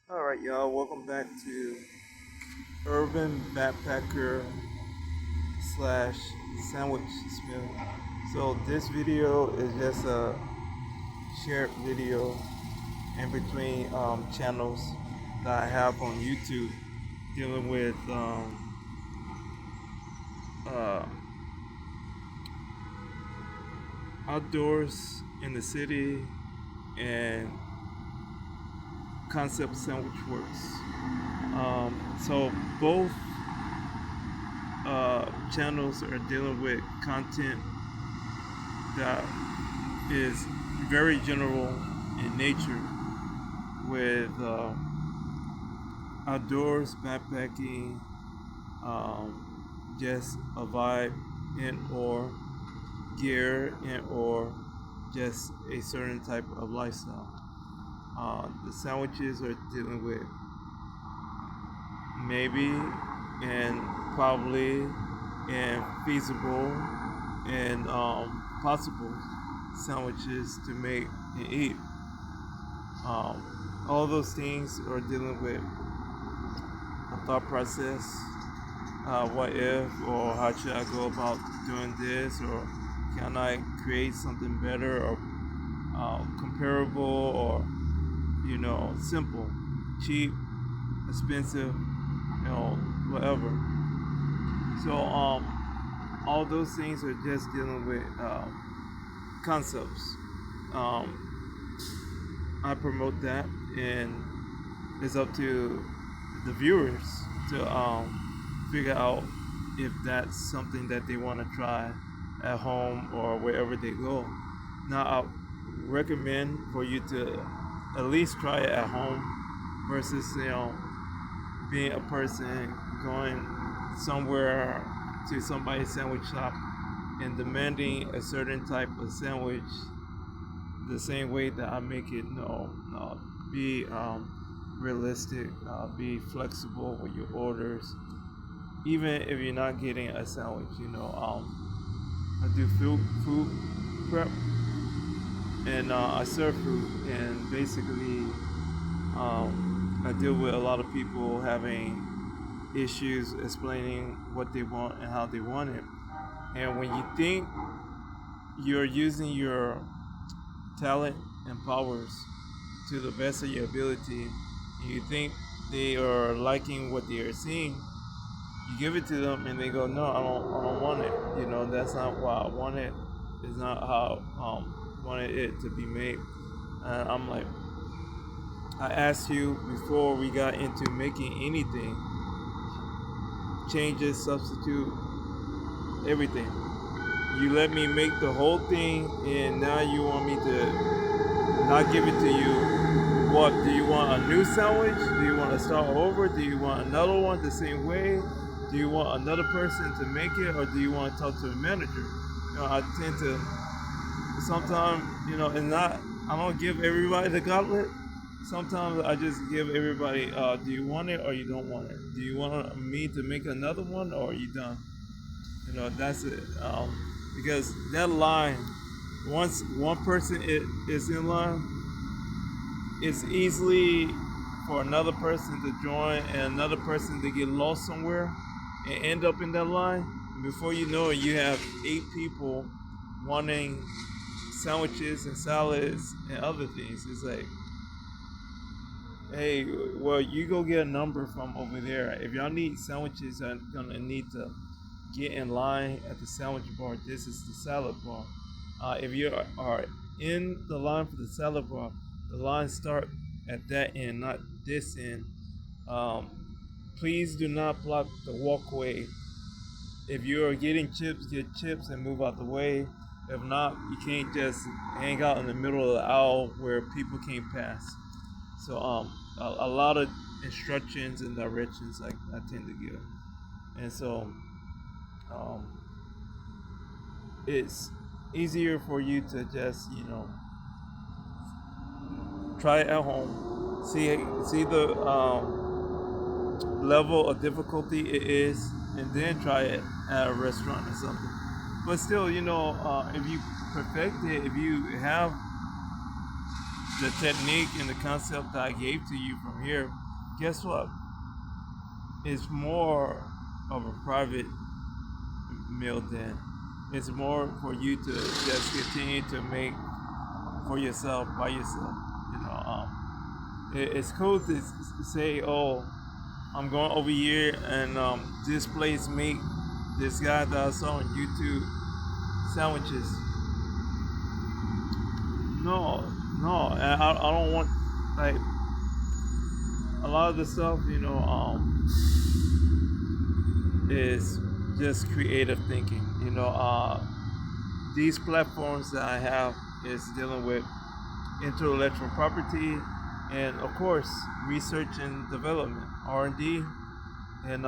All right, y'all. Welcome back to Urban Backpacker slash Sandwich Smith. So this video is just a shared video in between channels that I have on YouTube dealing with uh, outdoors in the city and concept sandwich works. So both channels are dealing with content that is very general in nature with outdoors backpacking, just a vibe and or gear and or just a certain type of lifestyle. The sandwiches are dealing with maybe and probably and feasible and possible sandwiches to make and eat. All those things are dealing with a thought process. What if, or how should I go about doing this, or can I create something better, or comparable, or simple, cheap, expensive, whatever. So all those things are just dealing with concepts. Um, I promote that, and it's up to the viewers to figure out if that's something that they want to try at home or wherever they go. Now, I recommend for you to at least try it at home versus being a person going somewhere to somebody's sandwich shop and demanding a certain type of sandwich the same way that I make it. No, be realistic, be flexible with your orders, even if you're not getting a sandwich. I do food prep, and I serve food, and basically I deal with a lot of people having issues explaining what they want and how they want it. And when you think you're using your talent and powers to the best of your ability, and you think they are liking what they are seeing, you give it to them and they go, no, I don't want it. That's not what I wanted. It's not how wanted it to be made. And I'm like, I asked you before we got into making anything, changes, substitute, everything. You let me make the whole thing, and now you want me to not give it to you. What do you want? A new sandwich? Do you want to start over? Do you want another one the same way? Do you want another person to make it, or do you want to talk to a manager? I tend to sometimes, and not. I don't give everybody the gauntlet. Sometimes I just give everybody, do you want it or you don't want it? Do you want me to make another one or are you done? That's it. Because that line, once one person is in line, it's easily for another person to join and another person to get lost somewhere and end up in that line. And before you know it, you have 8 people wanting sandwiches and salads and other things. It's like, hey, well, you go get a number from over there. If y'all need sandwiches, I'm gonna need to get in line at the sandwich bar. This is the salad bar. If you are in the line for the salad bar, the line start at that end, not this end. Um, Please do not block the walkway. If you are getting chips, get chips and move out the way. If not, you can't just hang out in the middle of the aisle where people can't pass. So a lot of instructions and directions I tend to give, and so um, it's easier for you to just try it at home, see the level of difficulty it is, and then try it at a restaurant or something. But still, if you perfect it, if you have the technique and the concept that I gave to you from here, guess what? It's more of a private meal then. It's more for you to just continue to make for yourself by yourself. You know, it's cool to say, "Oh, I'm going over here and this place make this guy that I saw on YouTube sandwiches." No, no, I don't want like a lot of the stuff. Is just creative thinking. These platforms that I have is dealing with intellectual property and of course research and development R&D and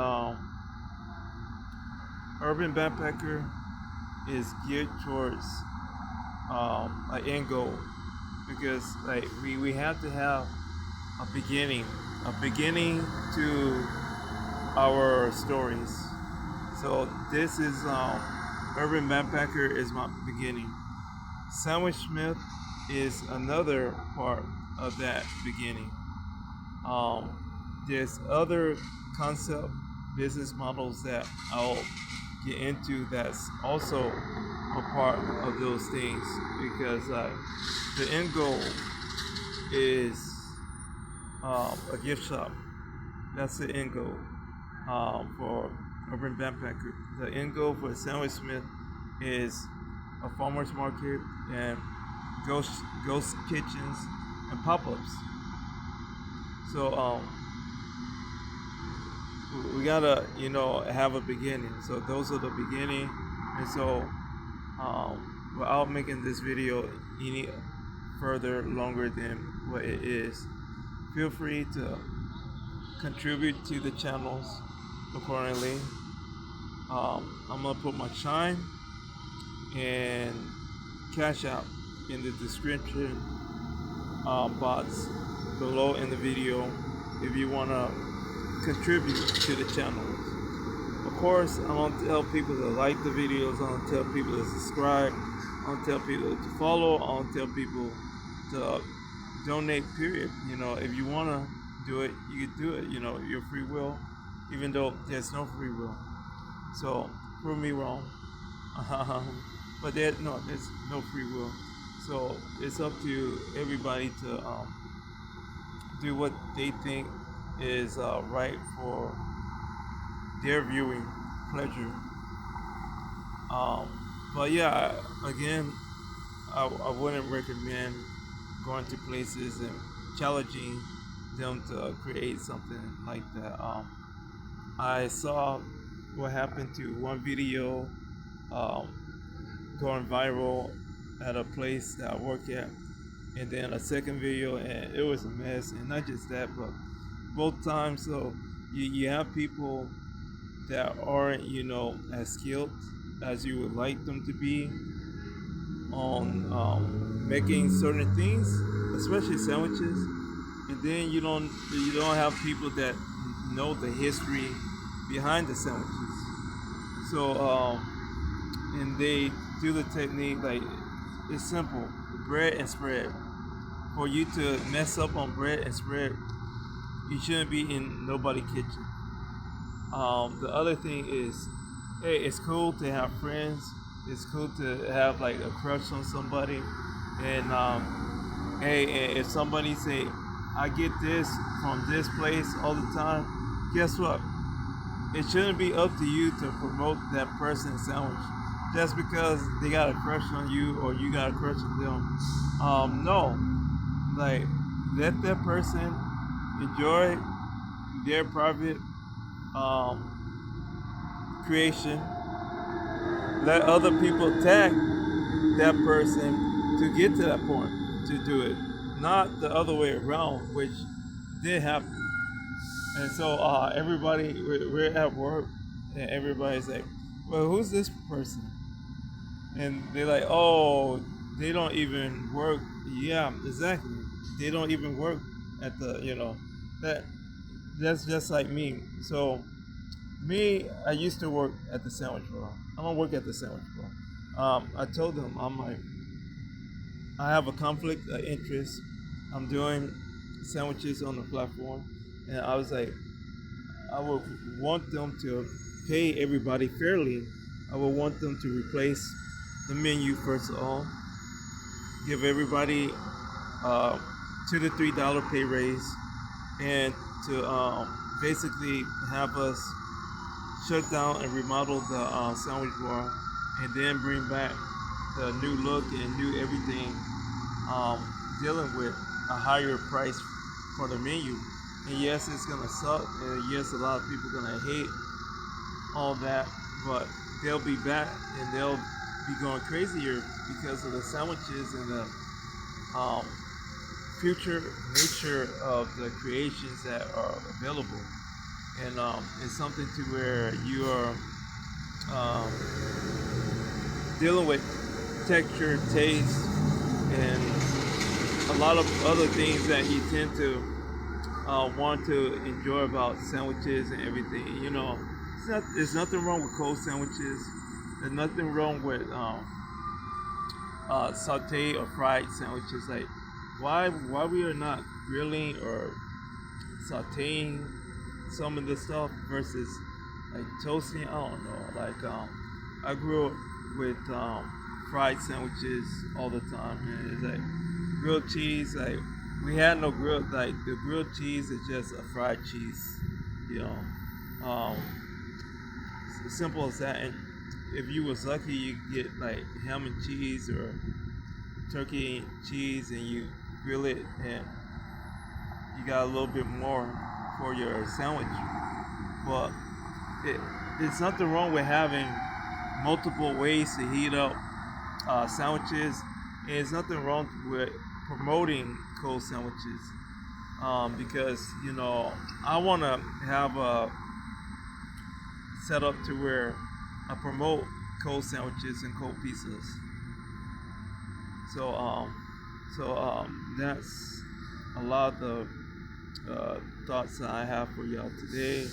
urban backpacker is geared towards an end goal because like we have to have a beginning to our stories. So this is urban backpacker is my beginning. Sandwich Smith is another part of that beginning. There's other concept business models that I'll get into that's also a part of those things because the end goal is a gift shop. That's the end goal for Urban Backpacker. The end goal for Sandwich Smith is a farmer's market and ghost kitchens and pop-ups. So we gotta have a beginning. So those are the beginning, and so without making this video any further longer than what it is, feel free to contribute to the channels accordingly. I'm gonna put my Chime and Cash App in the description box below in the video if you wanna contribute to the channel. Of course, I want to tell people to like the videos. I want to tell people to subscribe. I want to tell people to follow. I want to tell people to donate. Period. If you want to do it, you can do it. Your free will, even though there's no free will. So prove me wrong. But there's no free will. So it's up to everybody to do what they think is right for their viewing pleasure. But yeah, again, I wouldn't recommend going to places and challenging them to create something like that. I saw what happened to one video going viral at a place that I work at, and then a second video, and it was a mess. And not just that, but both times, so you have people that aren't as skilled as you would like them to be on making certain things, especially sandwiches. And then you don't have people that know the history behind the sandwiches. So and they do the technique like it's simple: bread and spread. For you to mess up on bread and spread, you shouldn't be in nobody's kitchen. The other thing is, hey, it's cool to have friends. It's cool to have like a crush on somebody. And hey, if somebody say, I get this from this place all the time, guess what? It shouldn't be up to you to promote that person's sandwich just because they got a crush on you or you got a crush on them. No, like let that person enjoy their private creation. Let other people tag that person to get to that point to do it, not the other way around, which did happen. And so everybody, we're at work, and everybody's like, "Well, who's this person?" And they're like, "Oh, they don't even work." Yeah, exactly. They don't even work at that. That's just like me. So me, I used to work at the sandwich bar. I don't work at the sandwich bar. I told them, I'm like, I have a conflict of interest I'm doing sandwiches on the platform, and I was like, I would want them to pay everybody fairly. I would want them to replace the menu first of all, give everybody uh, $2 to $3 pay raise, and to basically have us shut down and remodel the sandwich bar, and then bring back the new look and new everything, um, dealing with a higher price for the menu. And yes, it's gonna suck, and yes, a lot of people gonna hate all that, but they'll be back and they'll be going crazier because of the sandwiches and the um, future nature of the creations that are available. And it's something to where you are um, dealing with texture, taste, and a lot of other things that you tend to want to enjoy about sandwiches and everything. You know, there's nothing wrong with cold sandwiches. There's nothing wrong with saute or fried sandwiches. Like, why we are not grilling or sauteing some of the stuff versus like toasting. I don't know. Like, I grew up with fried sandwiches all the time, and it's like grilled cheese. Like, we had no grilled. Like, the grilled cheese is just a fried cheese. You know, it's simple as that. And if you was lucky, you get like ham and cheese or turkey and cheese, and you grill it, and you got a little bit more for your sandwich. But it, there's nothing wrong with having multiple ways to heat up sandwiches. And there's nothing wrong with promoting cold sandwiches, because you know I want to have a setup to where I promote cold sandwiches and cold pizzas. So that's a lot of the thoughts that I have for y'all today.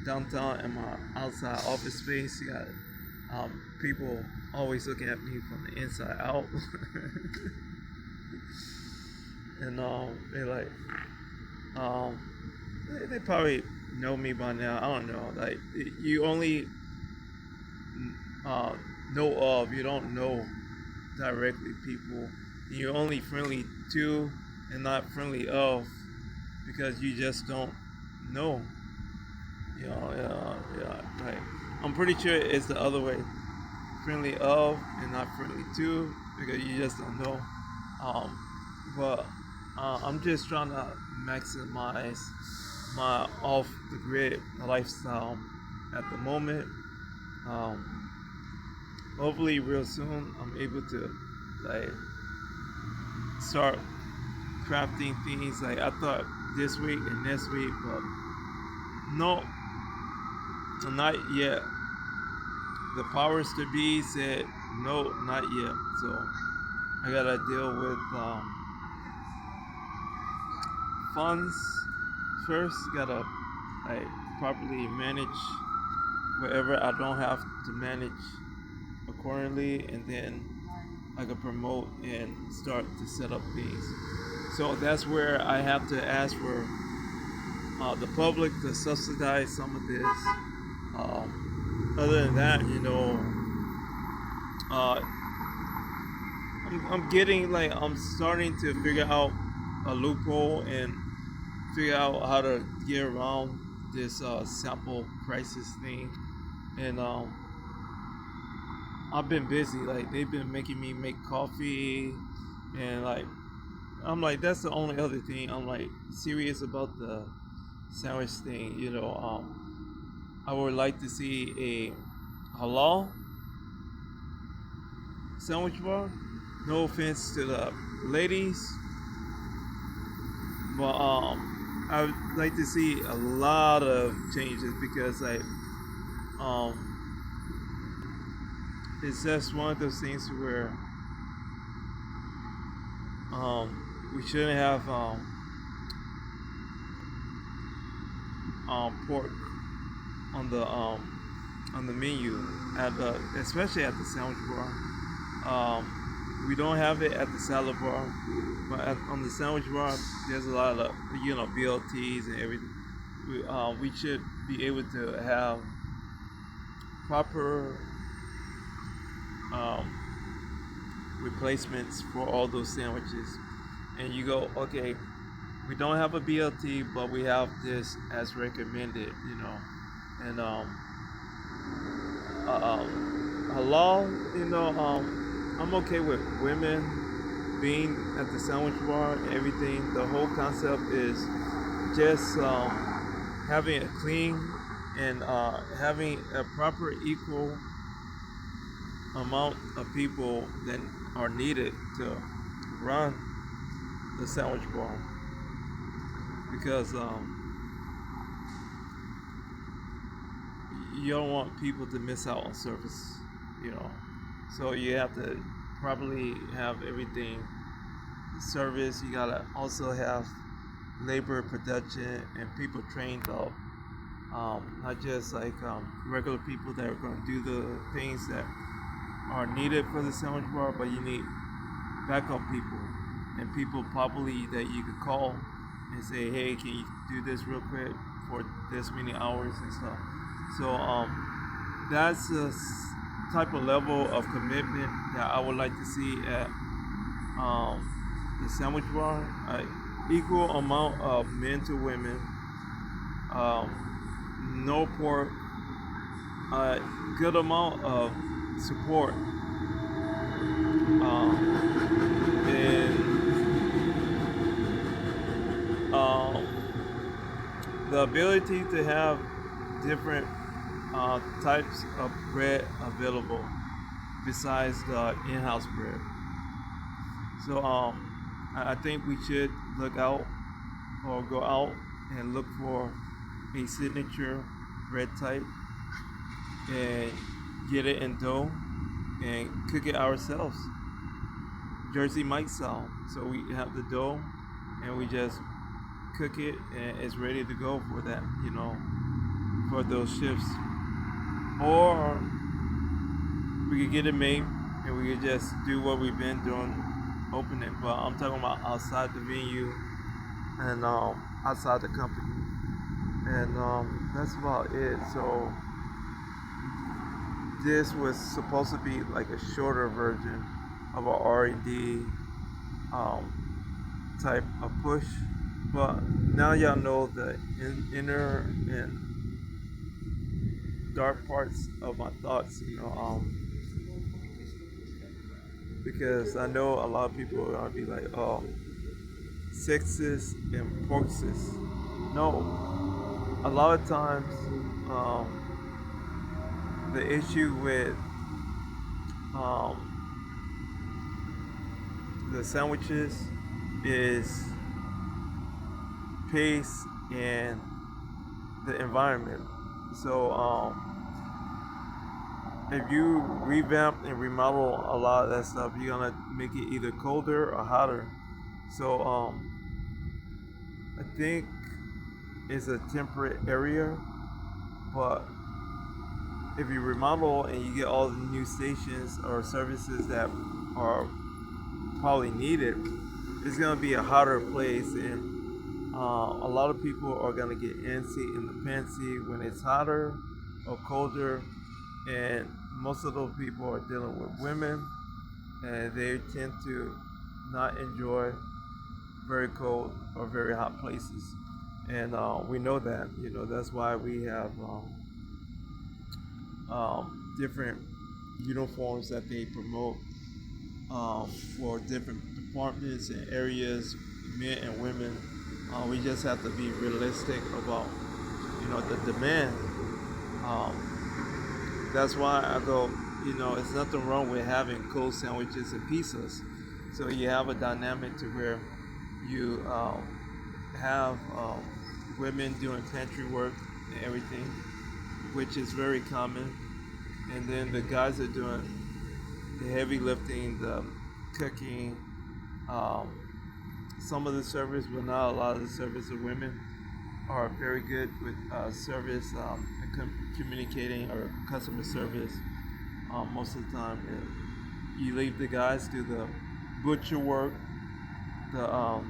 Downtown in my outside office space, you got people always looking at me from the inside out. And they like um, they probably know me by now. I don't know. Like, you only uh, know of, you don't know directly people. You're only friendly to and not friendly of because you just don't know. You know, yeah. Like, I'm pretty sure it's the other way. Friendly of and not friendly to because you just don't know. Um, but I'm just trying to maximize my off the grid lifestyle at the moment. Um, Hopefully, real soon, I'm able to like start crafting things. Like, I thought this week and next week, but no, not yet. The powers to be said no, not yet. So I gotta deal with funds first. Gotta like properly manage whatever I don't have to manage accordingly, and then I can promote and start to set up things. So that's where I have to ask for the public to subsidize some of this. Other than that, you know, uh, I'm getting like I'm starting to figure out a loophole and figure out how to get around this sample crisis thing. And I've been busy. Like, they've been making me make coffee, and like I'm like, that's the only other thing I'm like serious about the sandwich thing. You know, I would like to see a halal sandwich bar. No offense to the ladies, but I would like to see a lot of changes because like um, it's just one of those things where we shouldn't have pork on the menu at the especially at the sandwich bar. We don't have it at the salad bar, but on the sandwich bar, there's a lot of BLTs and everything. We should be able to have proper um, replacements for all those sandwiches. And you go, okay, we don't have a BLT, but we have this as recommended, and halal, I'm okay with women being at the sandwich bar and everything. The whole concept is just having a clean and having a proper equal amount of people that are needed to run the sandwich bar because you don't want people to miss out on service, you know. So you have to probably have everything service. You gotta also have labor production and people trained up, not just like regular people that are going to do the things that are needed for the sandwich bar, but you need backup people and people probably that you could call and say, hey, can you do this real quick for this many hours and stuff. So that's the type of level of commitment that I would like to see at the sandwich bar. Equal amount of men to women, no pork, a good amount of support, and the ability to have different types of bread available besides the in-house bread. So I think we should look out or go out and look for a signature bread type and get it in dough and cook it ourselves. Jersey Mike style. So we have the dough and we just cook it and it's ready to go for that, for those shifts. Or we could get it made and we could just do what we've been doing, open it. But I'm talking about outside the venue and outside the company. And that's about it. So this was supposed to be like a shorter version of a R&D type of push. But now y'all know the inner and dark parts of my thoughts, because I know a lot of people are gonna be like, oh, sexist and porkist. No, a lot of times the issue with um, the sandwiches is pace and the environment. So if you revamp and remodel a lot of that stuff, you're gonna make it either colder or hotter. So I think it's a temperate area, but if you remodel and you get all the new stations or services that are probably needed, it's gonna be a hotter place, and a lot of people are gonna get antsy in the pantsy when it's hotter or colder, and most of those people are dealing with women, and they tend to not enjoy very cold or very hot places, and we know that. That's why we have different uniforms that they promote for different departments and areas, men and women. We just have to be realistic about, the demand. That's why I go, it's nothing wrong with having cold sandwiches and pizzas. So you have a dynamic to where you have women doing pantry work and everything, which is very common. And then the guys are doing the heavy lifting, the cooking, um, some of the service, but not a lot of the service. The women are very good with service and communicating or customer service most of the time. you leave the guys do the butcher work, the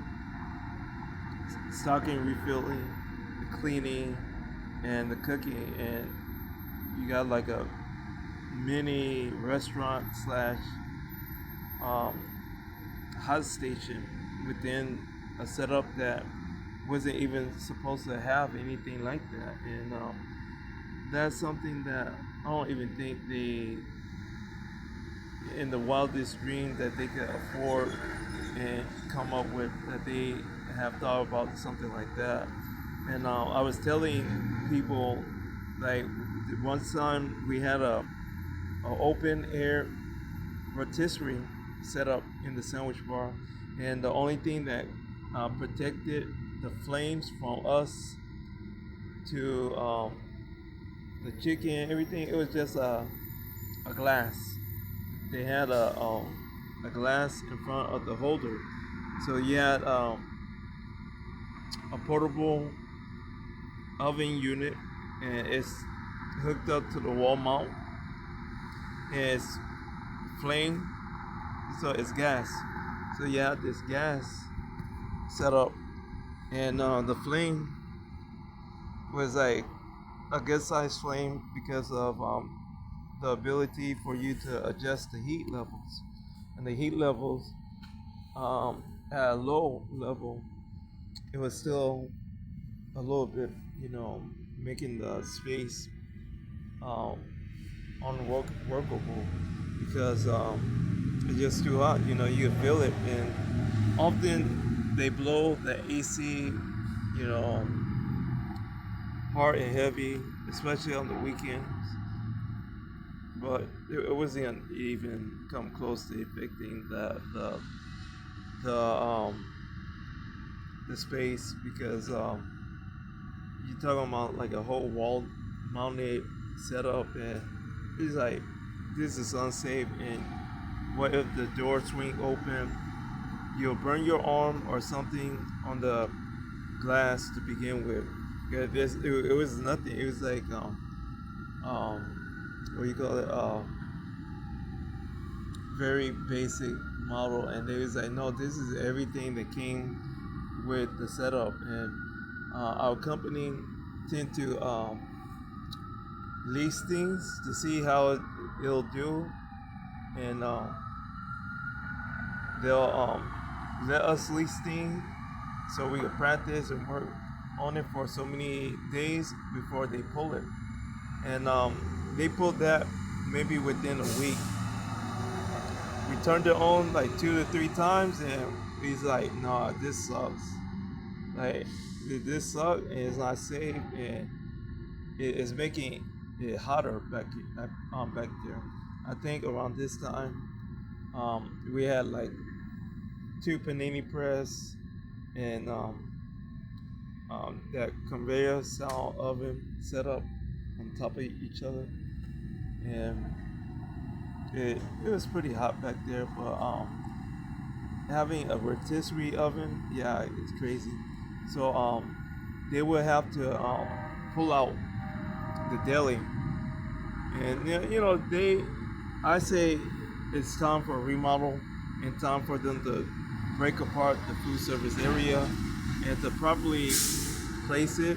stocking, refilling, the cleaning, and the cooking, and you got like a mini restaurant slash um, hot station within a setup that wasn't even supposed to have anything like that, and that's something that I don't even think they, in the wildest dream that they could afford and come up with, that they have thought about something like that. And I was telling people, like, one time we had a open air rotisserie set up in the sandwich bar, and the only thing that protected the flames from us to the chicken, everything, it was just a glass. They had a glass in front of the holder, so you had a portable oven unit, and it's hooked up to the wall mount, and it's flame, so it's gas. So you have this gas set up, and the flame was like a good sized flame because of the ability for you to adjust the heat levels, and the heat levels at a low level, it was still a little bit, making the space um, unworkable because it's just too hot. You can feel it, and often they blow the AC, you know, hard and heavy, especially on the weekends. But it wasn't even come close to affecting the the space because you're talking about like a whole wall mounted setup, and it's like this is unsafe. And what if the door swing open? You'll burn your arm or something on the glass to begin with. Yeah, it was nothing. It was like what do you call it? Very basic model, and they was like, no, this is everything that came with the setup. And our company tend to lease things to see how it'll do, and they'll let us lease things so we can practice and work on it for so many days before they pull it. And they pulled that maybe within a week. We turned it on like 2 to 3 times, and he's like, "Nah, this sucks. Like, this sucks, and it's not safe, and it's making it hotter back there." I think around this time, we had like two panini press and that conveyor style oven set up on top of each other, and it was pretty hot back there. But having a rotisserie oven, yeah, it's crazy. So they would have to pull out the deli, and I say it's time for a remodel and time for them to break apart the food service area and to properly place it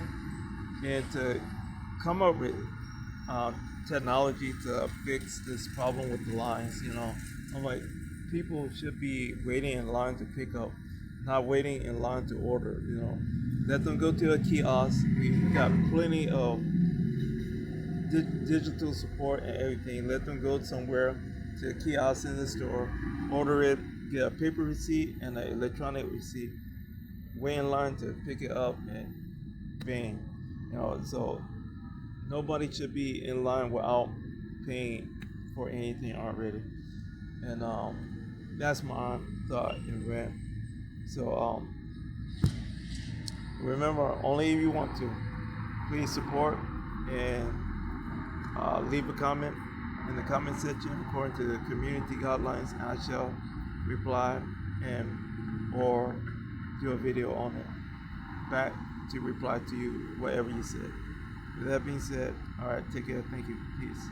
and to come up with uh, technology to fix this problem with the lines. I'm like, people should be waiting in line to pick up, not waiting in line to order. Let them go to a kiosk. We got plenty of digital support and everything. Let them go somewhere to a kiosk in the store, order it, get a paper receipt and an electronic receipt, wait in line to pick it up, and bang. So nobody should be in line without paying for anything already. And that's my thought and rant. So remember, only if you want to. Please support and leave a comment in the comment section according to the community guidelines, and I shall reply and or do a video on it back to reply to you whatever you said. With that being said, all right, take care. Thank you. Peace.